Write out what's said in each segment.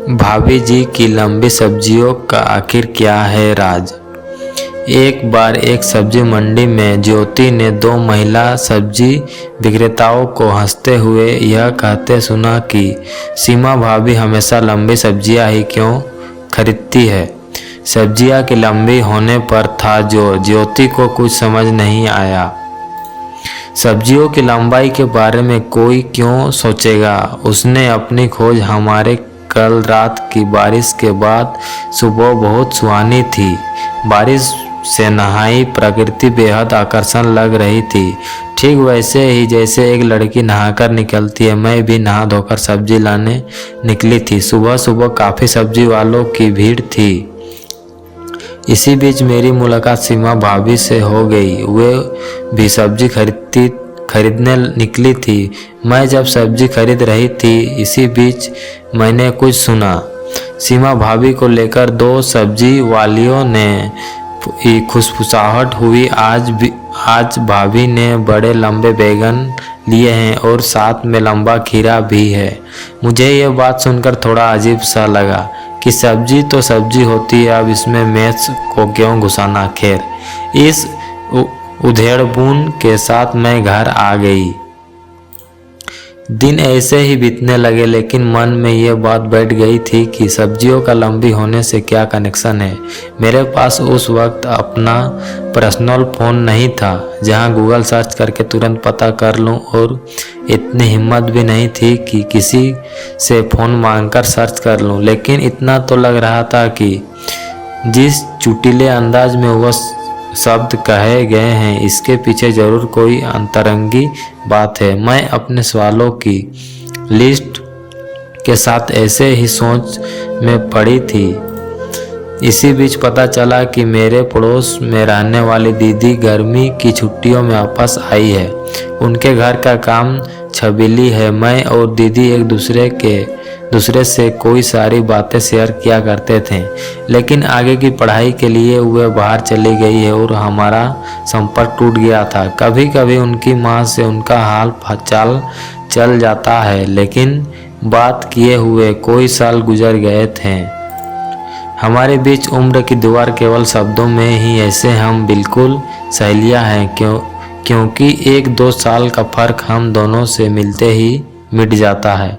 भाभी जी की लंबी सब्जियों का आखिर क्या है राज। एक बार एक सब्जी मंडी में ज्योति ने दो महिला सब्जी विक्रेताओं को हंसते हुए यह कहते सुना कि सीमा भाभी हमेशा लंबी सब्जियां ही क्यों खरीदती है। सब्जियां की लंबी होने पर था जो ज्योति को कुछ समझ नहीं आया। सब्जियों की लंबाई के बारे में कोई क्यों सोचेगा। उसने अपनी खोज हमारे कल रात की बारिश के बाद सुबह बहुत सुहानी थी। बारिश से नहाई प्रकृति बेहद आकर्षण लग रही थी। ठीक वैसे ही जैसे एक लड़की नहाकर निकलती है, मैं भी नहा धोकर सब्जी लाने निकली थी। सुबह सुबह काफ़ी सब्जी वालों की भीड़ थी। इसी बीच मेरी मुलाकात सीमा भाभी से हो गई। वे भी सब्जी खरीदने निकली थी। मैं जब सब्जी खरीद रही थी, इसी बीच मैंने कुछ सुना। सीमा भाभी को लेकर दो सब्जी वालियों ने खुशफुसाहट हुई। आज भाभी ने बड़े लंबे बैगन लिए हैं और साथ में लंबा खीरा भी है। मुझे यह बात सुनकर थोड़ा अजीब सा लगा कि सब्जी तो सब्जी होती है, अब इसमें मैथ्स को क्यों घुसाना। खैर, इस उधेड़बुन के साथ मैं घर आ गई। दिन ऐसे ही बीतने लगे, लेकिन मन में यह बात बैठ गई थी कि सब्जियों का लंबी होने से क्या कनेक्शन है। मेरे पास उस वक्त अपना पर्सनल फ़ोन नहीं था जहां गूगल सर्च करके तुरंत पता कर लूं, और इतनी हिम्मत भी नहीं थी कि किसी से फ़ोन मांगकर सर्च कर लूं। लेकिन इतना तो लग रहा था कि जिस चुटीले अंदाज में वह शब्द कहे गए हैं, इसके पीछे जरूर कोई अंतरंगी बात है। मैं अपने सवालों की लिस्ट के साथ ऐसे ही सोच में पड़ी थी। इसी बीच पता चला कि मेरे पड़ोस में रहने वाली दीदी गर्मी की छुट्टियों में वापस आई है। उनके घर का काम छबीली है। मैं और दीदी एक दूसरे से कोई सारी बातें शेयर किया करते थे, लेकिन आगे की पढ़ाई के लिए वह बाहर चली गई है और हमारा संपर्क टूट गया था। कभी कभी उनकी माँ से उनका हाल चाल चल जाता है, लेकिन बात किए हुए कोई साल गुजर गए थे। हमारे बीच उम्र की दीवार केवल शब्दों में ही, ऐसे हम बिल्कुल सहेलियां हैं क्योंकि 1-2 साल का फर्क हम दोनों से मिलते ही मिट जाता है।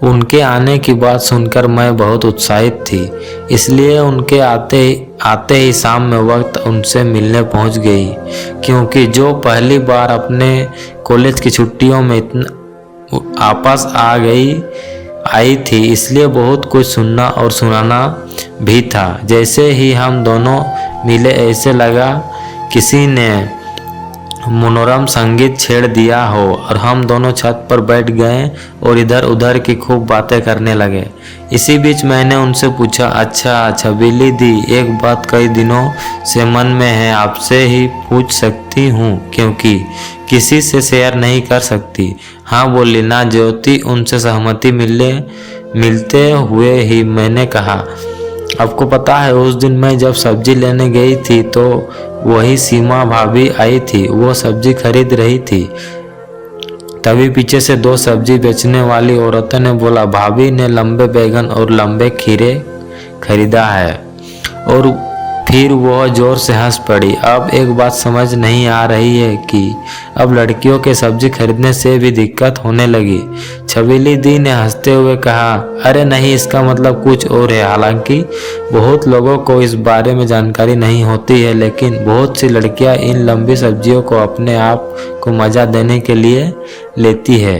उनके आने की बात सुनकर मैं बहुत उत्साहित थी, इसलिए उनके आते ही शाम में वक्त उनसे मिलने पहुंच गई। क्योंकि जो पहली बार अपने कॉलेज की छुट्टियों में वापस आई थी, इसलिए बहुत कुछ सुनना और सुनाना भी था। जैसे ही हम दोनों मिले, ऐसे लगा किसी ने मनोरम संगीत छेड़ दिया हो और हम दोनों छत पर बैठ गए और इधर उधर की खूब बातें करने लगे। इसी बीच मैंने उनसे पूछा, अच्छा छबीली दी, एक बात कई दिनों से मन में है, आपसे ही पूछ सकती हूँ क्योंकि किसी से शेयर नहीं कर सकती। हाँ बोली ना ज्योति। उनसे सहमति मिलते हुए ही मैंने कहा, आपको पता है उस दिन मैं जब सब्जी लेने गई थी तो वही सीमा भाभी आई थी। वो सब्जी खरीद रही थी। तभी पीछे से 2 सब्जी बेचने वाली औरतों ने बोला, भाभी ने लंबे बैगन और लंबे खीरे खरीदा है। और फिर वह जोर से हंस पड़ी। अब एक बात समझ नहीं आ रही है कि अब लड़कियों के सब्जी खरीदने से भी दिक्कत होने लगी। छबीली दी ने हंसते हुए कहा, अरे नहीं, इसका मतलब कुछ और है। हालांकि बहुत लोगों को इस बारे में जानकारी नहीं होती है, लेकिन बहुत सी लड़कियां इन लंबी सब्जियों को अपने आप को मजा देने के लिए लेती है।